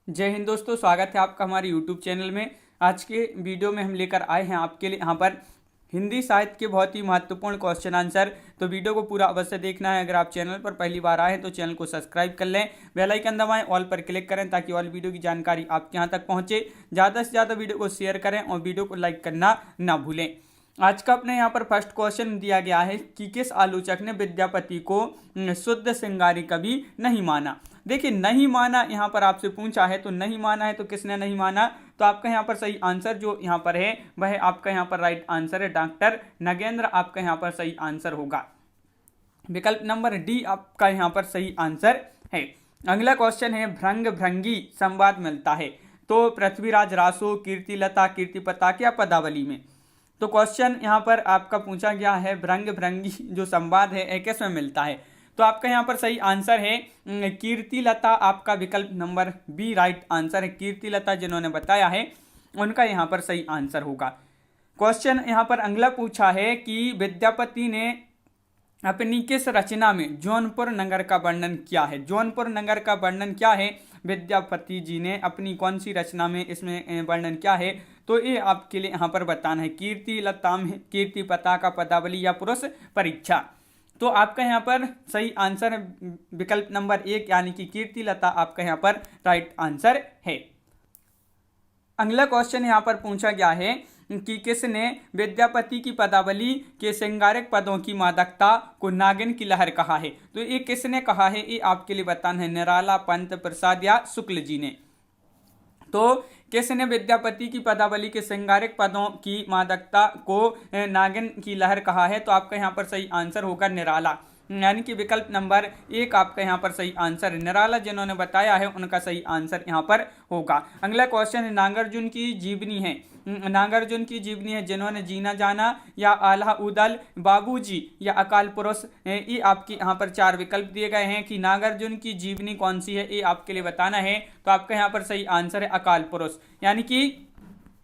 जय हिंद दोस्तों, स्वागत है आपका हमारे YouTube चैनल में। आज के वीडियो में हम लेकर आए हैं आपके लिए यहाँ पर हिंदी साहित्य के बहुत ही महत्वपूर्ण क्वेश्चन आंसर। तो वीडियो को पूरा अवश्य देखना है। अगर आप चैनल पर पहली बार आए हैं तो चैनल को सब्सक्राइब कर लें, बेल आइकन दबाएं, ऑल पर क्लिक करें ताकि ऑल वीडियो की जानकारी आपके यहाँ तक पहुँचे। ज़्यादा से ज़्यादा वीडियो को शेयर करें और वीडियो को लाइक करना ना भूलें। आज का अपने यहाँ पर फर्स्ट क्वेश्चन दिया गया है कि किस आलोचक ने विद्यापति को शुद्ध श्रृंगारी कवि नहीं माना। देखिए, नहीं माना यहाँ पर आपसे पूछा है, तो नहीं माना है तो किसने नहीं माना। तो आपका यहाँ पर सही आंसर जो यहाँ पर है वह आपका यहाँ पर राइट आंसर है डॉक्टर नगेंद्र। आपका यहाँ पर सही आंसर होगा विकल्प नंबर डी आपका यहाँ पर सही आंसर है। अगला क्वेश्चन है भृंग भृंगी संवाद मिलता है तो पृथ्वीराज रासो, कीर्तिलता, कीर्तिपता या पदावली में। तो क्वेश्चन यहाँ पर आपका पूछा गया है भृंग भृंगी जो संवाद है किस में मिलता है। तो आपका यहाँ पर सही आंसर है कीर्तिलता। आपका विकल्प नंबर बी राइट आंसर है। कीर्तिलता जिन्होंने बताया है उनका यहाँ पर सही आंसर होगा। क्वेश्चन यहाँ पर अगला पूछा है कि विद्यापति ने अपनी किस रचना में जौनपुर नगर का वर्णन किया है। जौनपुर नगर का वर्णन क्या है, विद्यापति जी ने अपनी कौन सी रचना में इसमें वर्णन किया है। तो ये आपके लिए यहाँ पर बताना है। कीर्तिलता में कीर्तिपता का पदावली या पुरुष परीक्षा। तो आपका यहाँ पर सही आंसर है विकल्प नंबर एक यानी कि कीर्तिलता आपका यहाँ पर राइट आंसर है। अगला क्वेश्चन यहाँ पर पूछा गया है कि किसने विद्यापति की पदावली के श्रृंगारिक पदों की मादकता को नागिन की लहर कहा है। तो ये किसने कहा है, ये आपके लिए बताना है। निराला, पंत, प्रसाद या शुक्ल जी ने। तो किसने विद्यापति की पदावली के श्रृंगारिक पदों की मादकता को नागिन की लहर कहा है। तो आपका यहाँ पर सही आंसर होगा निराला, यानी कि विकल्प नंबर एक आपका यहाँ पर सही आंसर है। निराला जिन्होंने बताया है उनका सही आंसर यहाँ पर होगा। अगला क्वेश्चन है नागार्जुन की जीवनी है। नागार्जुन की जीवनी है जिन्होंने जीना जाना या आल्हा उदल, बाबूजी या अकाल पुरुष। ये आपकी यहाँ पर चार विकल्प दिए गए हैं कि नागार्जुन की जीवनी कौन सी है, ये आपके लिए बताना है। तो आपका यहाँ पर सही आंसर है अकाल पुरुष, यानी कि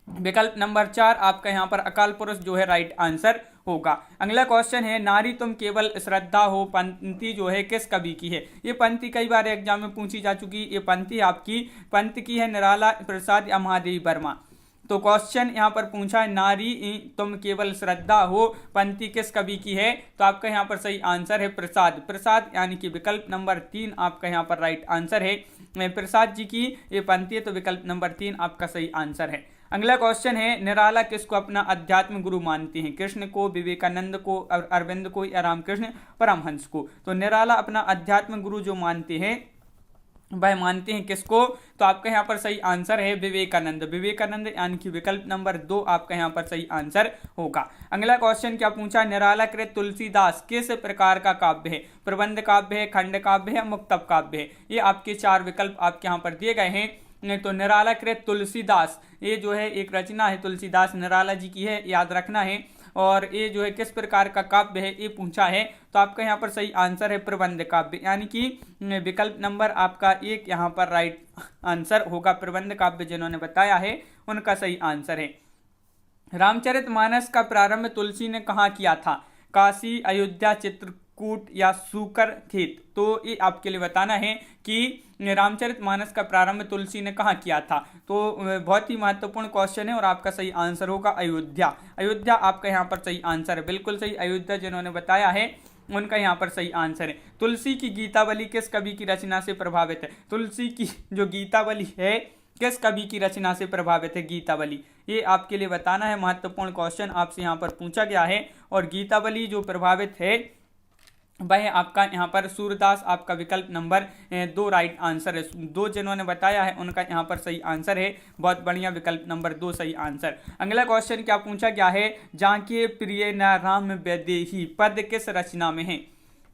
विकल्प नंबर चार आपका यहाँ पर अकाल पुरुष जो है राइट आंसर होगा। अगला क्वेश्चन है नारी तुम केवल श्रद्धा हो पंक्ति जो है किस कवि की है। ये पंक्ति कई बार एग्जाम में पूछी जा चुकी। ये पंक्ति आपकी पंत की है निराला, प्रसाद या महादेवी वर्मा। तो क्वेश्चन यहाँ पर पूछा है नारी तुम केवल श्रद्धा हो पंक्ति किस कवि की है। तो आपका यहाँ पर सही आंसर है प्रसाद। प्रसाद यानी कि विकल्प नंबर तीन आपका यहाँ पर राइट आंसर है। प्रसाद जी की ये पंक्ति है, तो विकल्प नंबर तीन आपका सही आंसर है। अगला क्वेश्चन है निराला किसको अपना अध्यात्म गुरु मानते हैं। कृष्ण को, विवेकानंद को, अरविंद को या रामकृष्ण परमहंस को। तो निराला अपना अध्यात्म गुरु जो मानते हैं वह मानते हैं किसको। तो आपका यहाँ पर सही आंसर है विवेकानंद। विवेकानंद यानी कि विकल्प नंबर दो आपका यहाँ पर सही आंसर होगा। अगला क्वेश्चन क्या पूछा, निराला कृत तुलसीदास किस प्रकार का काव्य है। प्रबंध काव्य है, खंड काव्य है, मुक्तक काव्य है। ये आपके चार विकल्प आपके यहाँ पर दिए गए हैं। तो निराला कृत तुलसीदास ये जो है एक रचना है, तुलसीदास निराला जी की है, याद रखना है। और ये जो है किस प्रकार का काव्य है ये पूछा है। तो आपका यहाँ पर सही आंसर है प्रबंध काव्य, यानी कि विकल्प नंबर आपका एक यहाँ पर राइट आंसर होगा। प्रबंध काव्य जिन्होंने बताया है उनका सही आंसर है। रामचरितमानस का प्रारंभ तुलसी ने कहाँ किया था। काशी, अयोध्या, चित्रकूट या सूकर खेत। तो ये आपके लिए बताना है कि रामचरितमानस का प्रारंभ तुलसी ने कहाँ किया था। तो बहुत ही महत्वपूर्ण क्वेश्चन है और आपका सही आंसर होगा अयोध्या। अयोध्या आपका यहाँ पर सही आंसर है, बिल्कुल सही। अयोध्या जिन्होंने बताया है उनका यहाँ पर सही आंसर है। तुलसी की गीतावली किस कवि की रचना से प्रभावित है। तुलसी की जो गीतावली है किस कवि की रचना से प्रभावित है गीतावली, ये आपके लिए बताना है। महत्वपूर्ण क्वेश्चन आपसे यहाँ पर पूछा गया है। और गीतावली जो प्रभावित है वह आपका यहाँ पर सूरदास आपका विकल्प नंबर दो राइट आंसर है। दो जिन्होंने बताया है उनका यहाँ पर सही आंसर है। बहुत बढ़िया, विकल्प नंबर दो सही आंसर। अगला क्वेश्चन क्या पूछा गया है, जाके प्रिय न राम वैदेही पद किस रचना में है।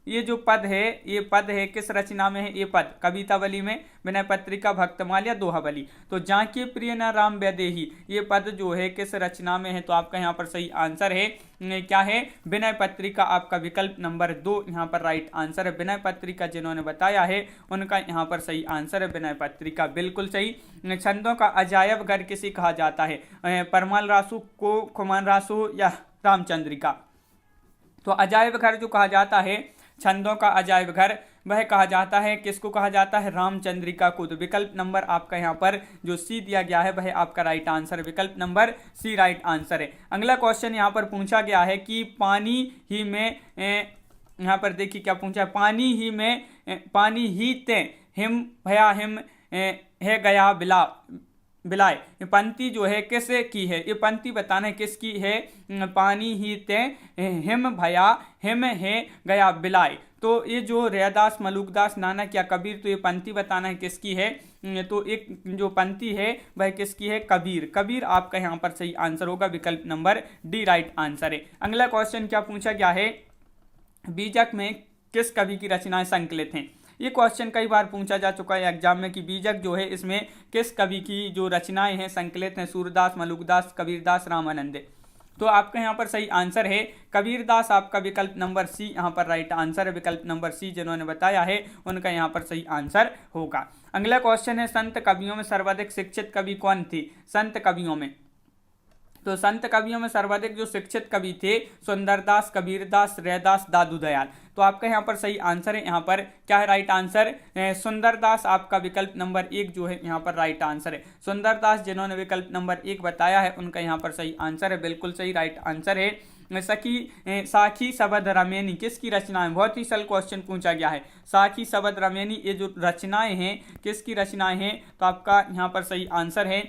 ये जो पद है ये पद है किस रचना में है। ये पद कवितावली में, विनय पत्रिका, भक्तमाल या दोहावली। तो जाके प्रिय न राम वैदेही ये पद जो है किस रचना में है। तो आपका यहाँ पर सही आंसर है क्या है, विनय पत्रिका। आपका विकल्प नंबर दो यहाँ पर राइट आंसर है। विनय पत्रिका जिन्होंने बताया है उनका यहाँ पर सही आंसर है विनय पत्रिका, बिल्कुल सही। छंदों का अजायब घर किसे कहा जाता है। परमाल रासु को, खुमान रासु या रामचंद्रिका। तो अजायब घर जो कहा जाता है छंदों का अजायब घर वह कहा जाता है, किसको कहा जाता है? रामचंद्रिका को। तो विकल्प नंबर आपका यहाँ पर जो सी दिया गया है वह आपका राइट आंसर है, विकल्प नंबर सी राइट आंसर है। अगला क्वेश्चन यहाँ पर पूछा गया है कि पानी ही में यहाँ पर देखिए क्या पूछा है, पानी ही ते हिम भया हिम है गया बिला बिलाए। ये पंक्ति जो है किस की है? ये पंक्ति बताना है किसकी है? पानी ही ते हिम भया हिम है गया बिलाए। तो ये जो रैदास, मलुकदास, नानक या कबीर, तो ये पंक्ति बताना है किसकी है? तो एक जो पंक्ति है वह किसकी है? कबीर। कबीर आपका यहाँ पर सही आंसर होगा, विकल्प नंबर डी राइट आंसर है। अगला क्वेश्चन क्या पूछा गया है? बीजक में किस कवि की रचनाएं संकलित हैं? ये क्वेश्चन कई बार पूछा जा चुका है एग्जाम में कि बीजक जो है इसमें किस कवि की जो रचनाएं हैं संकलित हैं? सूरदास, मलुकदास, कबीरदास, रामानंद। तो आपका यहाँ पर सही आंसर है कबीरदास, आपका विकल्प नंबर सी यहाँ पर राइट आंसर है, विकल्प नंबर सी जिन्होंने बताया है उनका यहाँ पर सही आंसर होगा। अगला क्वेश्चन है संत कवियों में सर्वाधिक शिक्षित कवि कौन थे? संत कवियों में, तो संत कवियों में सर्वाधिक जो शिक्षित कवि थे सुंदरदास, कबीरदास, रैदास, दादू दयाल। तो आपका यहाँ पर सही आंसर है, यहाँ पर क्या है राइट आंसर? सुंदरदास आपका विकल्प नंबर एक जो है यहाँ पर राइट आंसर है। सुंदरदास जिन्होंने विकल्प नंबर एक बताया है उनका यहाँ पर सही आंसर है, बिल्कुल सही राइट आंसर है। साखी सबद रमेनी किसकी रचनाएं? बहुत ही सरल क्वेश्चन पूछा गया है। साखी सबद रमेनी ये जो रचनाएं हैं किसकी रचनाएं हैं? तो आपका यहाँ पर सही आंसर है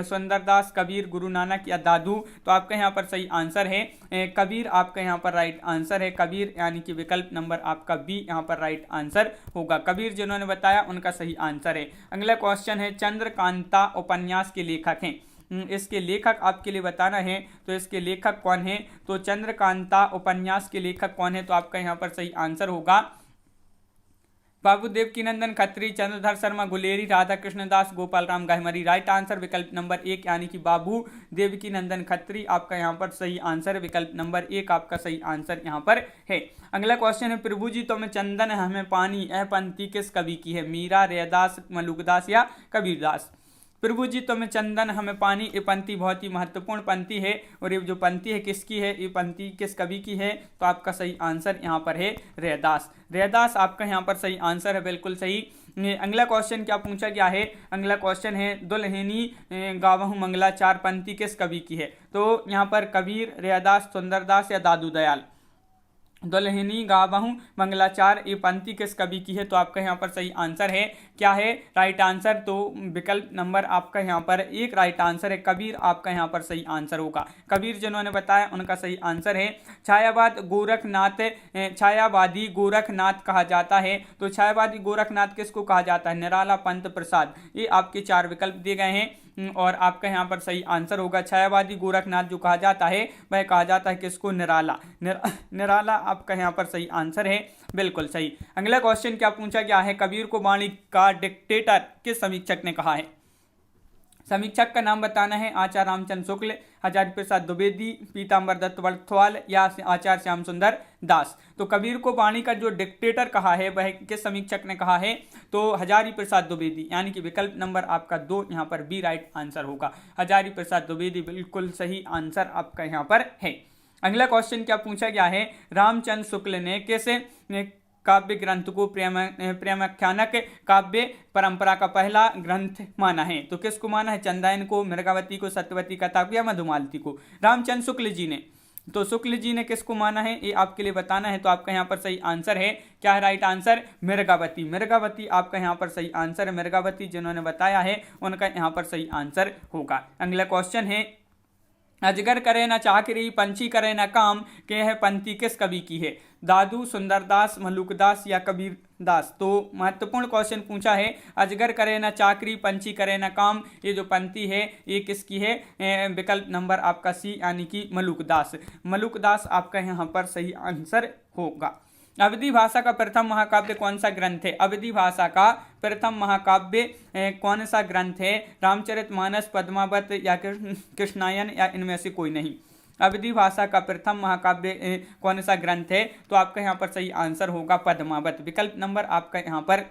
सुंदरदास, कबीर, गुरु नानक या दादू। तो आपका यहाँ पर सही आंसर है कबीर, आपका यहाँ पर राइट आंसर है कबीर, यानी कि विकल्प नंबर आपका बी यहाँ पर राइट आंसर होगा। कबीर जिन्होंने बताया उनका सही आंसर है। अगला क्वेश्चन है चंद्रकांता उपन्यास के लेखक हैं, इसके लेखक आपके लिए बताना है। तो इसके लेखक कौन है? तो चंद्रकांता उपन्यास के लेखक कौन है? तो आपका यहाँ पर सही आंसर होगा बाबू देवकीनंदन खत्री, चंद्रधर शर्मा गुलेरी, राधा कृष्ण दास, गोपाल राम गहमरी। राइट आंसर विकल्प नंबर एक यानी कि बाबू देवकीनंदन खत्री आपका यहाँ पर सही आंसर है, विकल्प नंबर एक आपका सही आंसर यहाँ पर है। अगला क्वेश्चन है प्रभु जी तो में चंदन हमें पानी, यह पंक्ति किस कवि की है? मीरा, रैदास, मलुकदास या कबीरदास। प्रभु जी तो में चंदन हमें पानी, ये पंक्ति बहुत ही महत्वपूर्ण पंक्ति है और ये जो पंक्ति है किसकी है? ये पंक्ति किस कवि की है? तो आपका सही आंसर यहाँ पर है रैदास। रैदास आपका यहाँ पर सही आंसर है, बिल्कुल सही। अगला क्वेश्चन क्या पूछा गया है? अगला क्वेश्चन है दुल्हनी गावहु मंगला चार पंक्ति किस कवि की है? तो यहाँ पर कबीर, रैदास, सुंदरदास या दादू दयाल। दुल्हनी गावहु मंगलाचार ये पंक्ति किस कवि की है? तो आपका यहाँ पर सही आंसर है क्या है राइट आंसर? तो विकल्प नंबर आपका यहाँ पर एक राइट आंसर है कबीर, आपका यहाँ पर सही आंसर होगा। कबीर जिन्होंने बताया उनका सही आंसर है छायावाद गोरखनाथ, छायावादी गोरखनाथ कहा जाता है। तो छायावादी गोरखनाथ किसको कहा जाता है? निराला, पंत, प्रसाद। ये आपके चार विकल्प दिए गए हैं और आपका यहाँ पर सही आंसर होगा छायावादी गोरखनाथ जो कहा जाता है वह कहा जाता है किसको? निराला। निराला आपका यहाँ पर सही आंसर है, बिल्कुल सही। अगला क्वेश्चन क्या पूछा गया है? कबीर को वाणी का डिक्टेटर किस समीक्षक ने कहा है? समीक्षक का नाम बताना है। आचार्य रामचंद्र शुक्ल, हजारी प्रसाद द्विवेदी, पीताम्बर दत्त बड़थवाल या आचार्य श्याम सुंदर दास। तो कबीर को वाणी का जो डिक्टेटर कहा है वह किस समीक्षक ने कहा है? तो हजारी प्रसाद द्विवेदी, यानी कि विकल्प नंबर आपका दो यहाँ पर बी राइट आंसर होगा। हजारी प्रसाद द्विवेदी बिल्कुल सही आंसर आपका यहाँ पर है। अगला क्वेश्चन क्या पूछा गया है? रामचंद्र शुक्ल ने कैसे काव्य ग्रंथ को प्रेमाख्यानक काव्य परंपरा का पहला ग्रंथ माना है? तो किसको माना है? चंदायन को, मृगावती को, सत्यवती कथा को या मधुमालती को? रामचंद्र शुक्ल जी ने। तो शुक्ल जी ने किसको माना है ये आपके लिए बताना है। तो आपका यहाँ पर सही आंसर है क्या है राइट आंसर? मृगावती। मृगावती आपका यहाँ पर सही आंसर है, मृगावती जिन्होंने बताया है उनका यहाँ पर सही आंसर होगा। अगला क्वेश्चन है अजगर करे न चाकरी, पंछी करे न काम, के है पंक्ति किस कवि की है? दादू, सुंदरदास, मलुकदास या कबीरदास। तो महत्वपूर्ण क्वेश्चन पूछा है अजगर करे न चाकरी, पंछी करे न काम, ये जो पंक्ति है ये किसकी है? विकल्प नंबर आपका सी यानी कि मलुकदास। मलुकदास आपका यहाँ पर सही आंसर होगा। अवधी भाषा का प्रथम महाकाव्य कौन सा ग्रंथ है? अवधी भाषा का प्रथम महाकाव्य कौन सा ग्रंथ है? रामचरितमानस, पद्मावत या कृष्णायन या इनमें से कोई नहीं। अवधी भाषा का प्रथम महाकाव्य कौन सा ग्रंथ है? तो आपका यहाँ पर सही आंसर होगा पद्मावत। विकल्प नंबर आपका यहाँ पर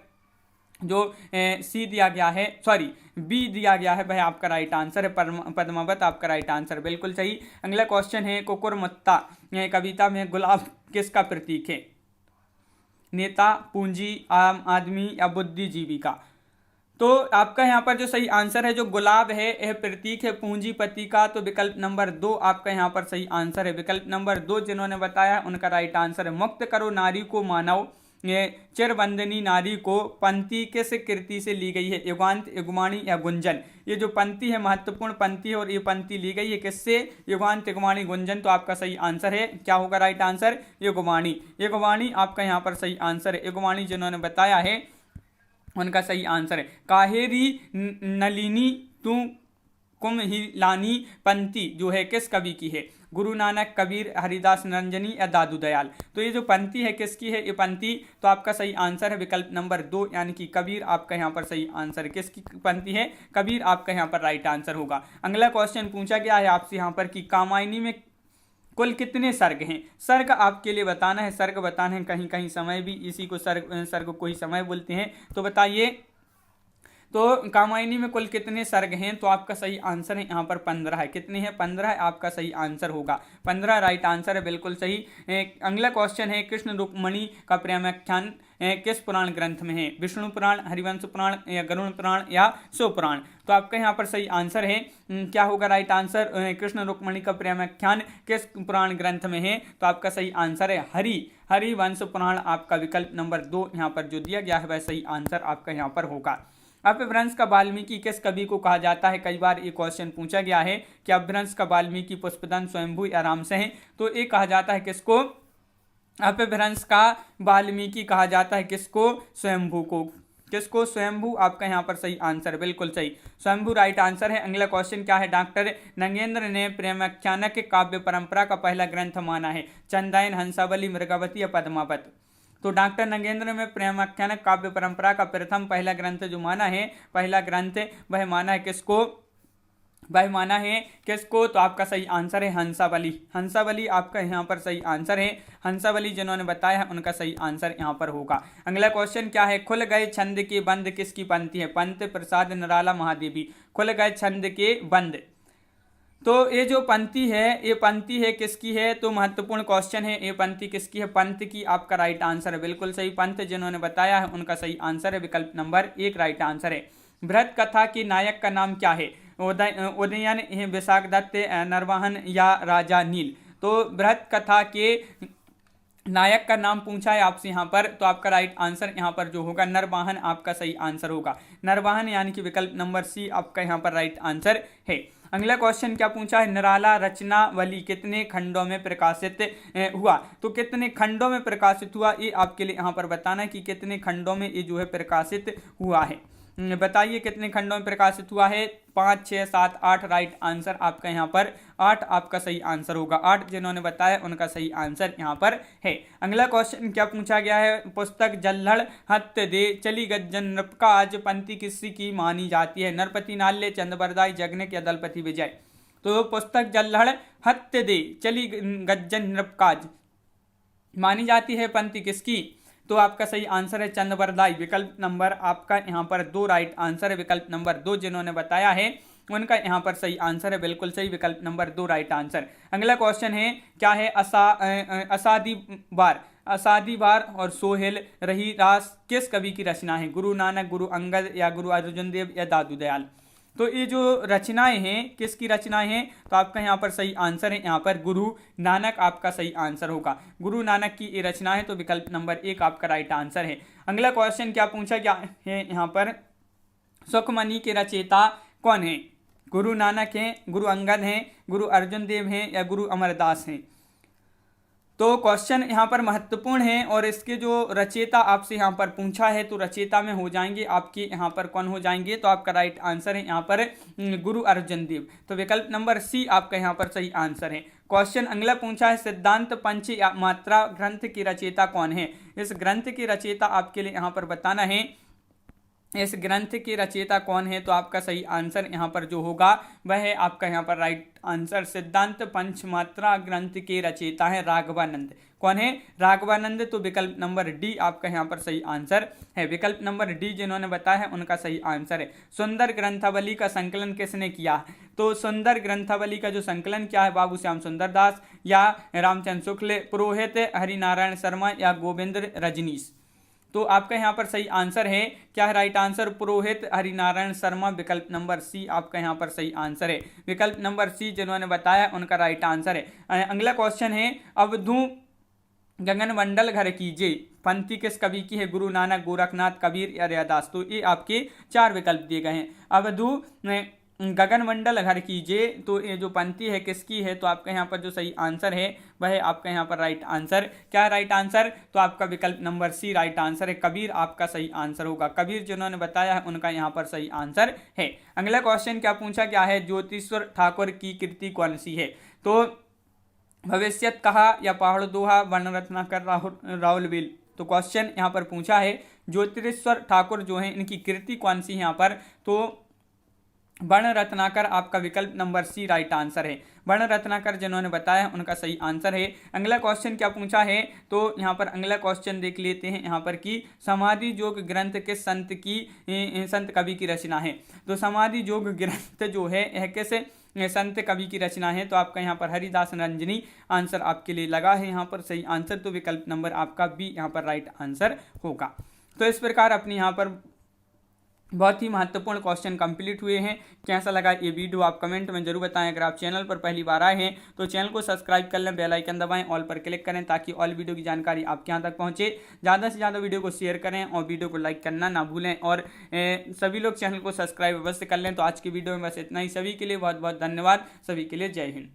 जो सी दिया गया है, सॉरी बी दिया गया है वह आपका राइट आंसर है, पद्मावत आपका राइट आंसर बिल्कुल सही। अगला क्वेश्चन है कुकुरमुत्ता कविता में गुलाब किसका प्रतीक है? नेता, पूंजी, आम आदमी या बुद्धिजीवी का। तो आपका यहाँ पर जो सही आंसर है, जो गुलाब है यह प्रतीक है पूंजीपति का, तो विकल्प नंबर 2 आपका यहाँ पर सही आंसर है। विकल्प नंबर 2 जिन्होंने बताया उनका राइट आंसर है। मुक्त करो नारी को मानव, ये चिरबंदनी नारी को पंक्ति किस कृति से ली गई है? युगांत, युग्माणी या गुंजन। ये जो पंक्ति है महत्वपूर्ण पंक्ति है और ये पंक्ति ली गई है किससे? युगांत, युग्माणी, गुंजन। तो आपका सही आंसर है, क्या होगा राइट आंसर? युग्माणी। युग्माणी आपका यहाँ पर सही आंसर है। युग्माणी जिन्होंने बताया है उनका सही आंसर है। काहेरी नलिनी तू कुम्हिलानी पंक्ति जो है किस कवि की है? गुरु नानक, कबीर, हरिदास, निरंजनी या दादू दयाल। तो ये जो पंक्ति है किसकी है? ये पंक्ति, तो आपका सही आंसर है विकल्प नंबर 2 यानी कि कबीर आपका यहाँ पर सही आंसर है। किसकी पंक्ति है? कबीर आपका यहाँ पर राइट आंसर होगा। अगला क्वेश्चन पूछा गया है आपसे यहाँ पर कि कामायनी में कुल कितने सर्ग हैं? सर्ग आपके लिए बताना है, सर्ग बताना है, कहीं कहीं समय भी इसी को सर्ग को ही समय बोलते हैं। तो बताइए, तो कामायनी में कुल कितने सर्ग हैं? तो आपका सही आंसर है यहाँ पर 15 है। कितने हैं? 15 है आपका सही आंसर होगा। 15 राइट आंसर है, बिल्कुल सही। अगला क्वेश्चन है कृष्ण रुक्मणी का प्रेमाख्यान किस पुराण ग्रंथ में है? विष्णु पुराण, हरिवंश पुराण या गरुड़ पुराण या शिव पुराण। तो आपका यहाँ पर सही आंसर है, क्या होगा राइट आंसर? कृष्ण रुक्मणी का प्रेमाख्यान किस पुराण ग्रंथ में है? तो आपका सही आंसर है हरिवंश पुराण। आपका विकल्प नंबर 2 यहाँ पर जो दिया गया है वह सही आंसर आपका यहाँ पर होगा। अपभ्रंश का वाल्मीकि किस कवि को कहा जाता है? कई बार ये क्वेश्चन पूछा गया है कि अपभ्रंश का वाल्मीकि, पुष्पदंत, स्वयंभू या रामसह। तो ये कहा जाता है किसको? अपभ्रंश का वाल्मीकि कहा जाता है किसको? स्वयंभू को। किसको? स्वयंभू आपका यहाँ पर सही आंसर, बिल्कुल सही, स्वयंभू राइट आंसर है। अगला क्वेश्चन क्या है? डॉक्टर नंगेंद्र ने प्रेमाख्यानक काव्य परंपरा का पहला ग्रंथ माना है? चंदायन, हंसावली, मृगावती या पद्मावत। तो डॉक्टर नंगेंद्र में प्रेमाख्यानक काव्य परंपरा का प्रथम पहला ग्रंथ जो माना है, पहला ग्रंथ वह माना है किसको? वह माना है किसको? तो आपका सही आंसर है हंसावली। हंसावली आपका यहाँ पर सही आंसर है। हंसावली जिन्होंने बताया है उनका सही आंसर यहाँ पर होगा। अगला क्वेश्चन क्या है? खुल गए छंद के बंद किसकी पंक्ति है? पंत, प्रसाद, निराला, महादेवी। खुल गए छंद के बंद, तो ये जो पंक्ति है ये पंक्ति है किसकी है? तो महत्वपूर्ण क्वेश्चन है, ये पंक्ति किसकी है? पंत की आपका राइट आंसर है, बिल्कुल सही। पंत जिन्होंने बताया है उनका सही आंसर है विकल्प नंबर 1 राइट आंसर है। बृहत कथा के नायक का नाम क्या है? उदयन, विशाखदत्त, नरवाहन या राजा नील। तो बृहत कथा के नायक का नाम पूछा है आपसे यहाँ पर, तो आपका राइट आंसर यहाँ पर जो होगा नरवाहन आपका सही आंसर होगा। नरवाहन यानी कि विकल्प नंबर सी आपका यहाँ पर राइट आंसर है। अगला क्वेश्चन क्या पूछा है? निराला रचनावली कितने खंडों में प्रकाशित हुआ? तो कितने खंडों में प्रकाशित हुआ ये आपके लिए यहाँ पर बताना है कि कितने खंडों में ये जो है प्रकाशित हुआ है। बताइए कितने खंडों में प्रकाशित हुआ है? 5, 6, 7, 8 राइट आंसर आपका यहाँ पर 8 आपका सही आंसर होगा। 8 जिन्होंने बताया उनका सही आंसर यहाँ पर है। अगला क्वेश्चन क्या पूछा गया है? पुस्तक जल्हड़ हत्थ दे चली गज्जन नृपकाज पंक्ति किसी की मानी जाती है? नरपति नाल्य, चंद्रबरदाई, जगनिक या दलपति विजय। तो पुस्तक जल्हड़ हत्थ दे चली गज्जन नृपकाज मानी जाती है पंक्ति किसकी? तो आपका सही आंसर है चंद्रबरदाई। विकल्प नंबर आपका यहाँ पर 2 राइट आंसर है। विकल्प नंबर 2 जिन्होंने बताया है उनका यहाँ पर सही आंसर है, बिल्कुल सही, विकल्प नंबर 2 राइट आंसर। अगला क्वेश्चन है क्या है? असादीवार और सोहेल रही रास किस कवि की रचना है? गुरु नानक, गुरु अंगद या गुरु अर्जुन देव या दादू दयाल। तो ये जो रचनाएं हैं किसकी रचनाएं हैं? तो आपका यहाँ पर सही आंसर है यहाँ पर गुरु नानक आपका सही आंसर होगा। गुरु नानक की ये रचना है, तो विकल्प नंबर 1 आपका राइट आंसर है। अगला क्वेश्चन क्या पूछा गया है यहाँ पर? सुखमणि के रचयिता कौन है? गुरु नानक हैं, गुरु अंगद हैं, गुरु अर्जुन देव हैं या गुरु अमरदास हैं। तो क्वेश्चन यहाँ पर महत्वपूर्ण है और इसके जो रचयिता आपसे यहाँ पर पूछा है तो रचयिता में हो जाएंगे आपके यहाँ पर कौन हो जाएंगे? तो आपका राइट आंसर है यहाँ पर गुरु अर्जुन देव। तो विकल्प नंबर सी आपका यहाँ पर सही आंसर है। क्वेश्चन अगला पूछा है सिद्धांत पंच या मात्रा ग्रंथ की रचयिता कौन है? इस ग्रंथ की रचयिता आपके लिए यहाँ पर बताना है, इस ग्रंथ के रचयिता कौन है? तो आपका सही आंसर यहाँ पर जो होगा वह है आपका यहाँ पर राइट आंसर सिद्धांत पंचमात्रा ग्रंथ के रचयिता है राघवानंद। कौन है? राघवानंद। तो विकल्प नंबर डी आपका यहाँ पर सही आंसर है। विकल्प नंबर डी जिन्होंने बताया है उनका सही आंसर है। सुंदर ग्रंथावली का संकलन किसने किया? तो सुंदर ग्रंथावली का जो संकलन क्या है? बाबू श्याम सुंदर दास या रामचंद्र शुक्ल, पुरोहित, हरिनारायण शर्मा या गोविंद रजनीश। तो आपका यहाँ पर सही आंसर है, क्या है राइट आंसर? पुरोहित हरिनारायण शर्मा, विकल्प नंबर सी आपका यहाँ पर सही आंसर है। विकल्प नंबर सी जिन्होंने बताया उनका राइट आंसर है। अगला क्वेश्चन है, अवधू गगन मंडल घर कीजिए पंक्ति किस कवि की है? गुरु नानक, गोरखनाथ, कबीर या रैदास। तो ये आपके 4 विकल्प दिए गए हैं। अवधू गगन मंडल घर कीजिए, तो ये जो पंक्ति है किसकी है? तो आपका यहाँ पर जो सही आंसर है वह है आपका यहाँ पर राइट आंसर। क्या है राइट आंसर? तो आपका विकल्प नंबर सी राइट आंसर है। कबीर आपका सही आंसर होगा। कबीर जिन्होंने बताया है उनका यहाँ पर सही आंसर है। अगला क्वेश्चन क्या पूछा गया है? ज्योतिश्वर ठाकुर की कृति कौन सी है? तो भविष्यत कहा या पहाड़ दोहा, वर्ण रत्नाकर, राहुल बिल। तो क्वेश्चन यहाँ पर पूछा है ज्योतिश्वर ठाकुर जो है इनकी कृति कौन सी है यहाँ पर? तो वर्ण रत्नाकर आपका विकल्प नंबर सी राइट आंसर है। वर्ण रत्नाकर जिन्होंने बताया उनका सही आंसर है। अगला क्वेश्चन क्या पूछा है? तो यहाँ पर अगला क्वेश्चन देख लेते हैं यहाँ पर कि समाधि योग ग्रंथ किस संत कवि की रचना है? तो समाधि योग ग्रंथ जो है यह किस संत कवि की रचना है? तो आपका यहाँ पर हरिदास रंजनी आंसर आपके लिए लगा है यहाँ पर सही आंसर। तो विकल्प नंबर आपका बी यहाँ पर राइट आंसर होगा। तो इस प्रकार अपने यहाँ पर बहुत ही महत्वपूर्ण क्वेश्चन कंप्लीट हुए हैं। कैसा लगा ये वीडियो आप कमेंट में जरूर बताएं। अगर आप चैनल पर पहली बार आए हैं तो चैनल को सब्सक्राइब कर लें, बेल आइकन दबाएं, ऑल पर क्लिक करें ताकि ऑल वीडियो की जानकारी आपके यहाँ तक पहुंचे। ज़्यादा से ज़्यादा वीडियो को शेयर करें और वीडियो को लाइक करना ना भूलें और सभी लोग चैनल को सब्सक्राइब अवश्य कर लें। तो आज की वीडियो में बस इतना ही। सभी के लिए बहुत बहुत धन्यवाद। सभी के लिए जय हिंद।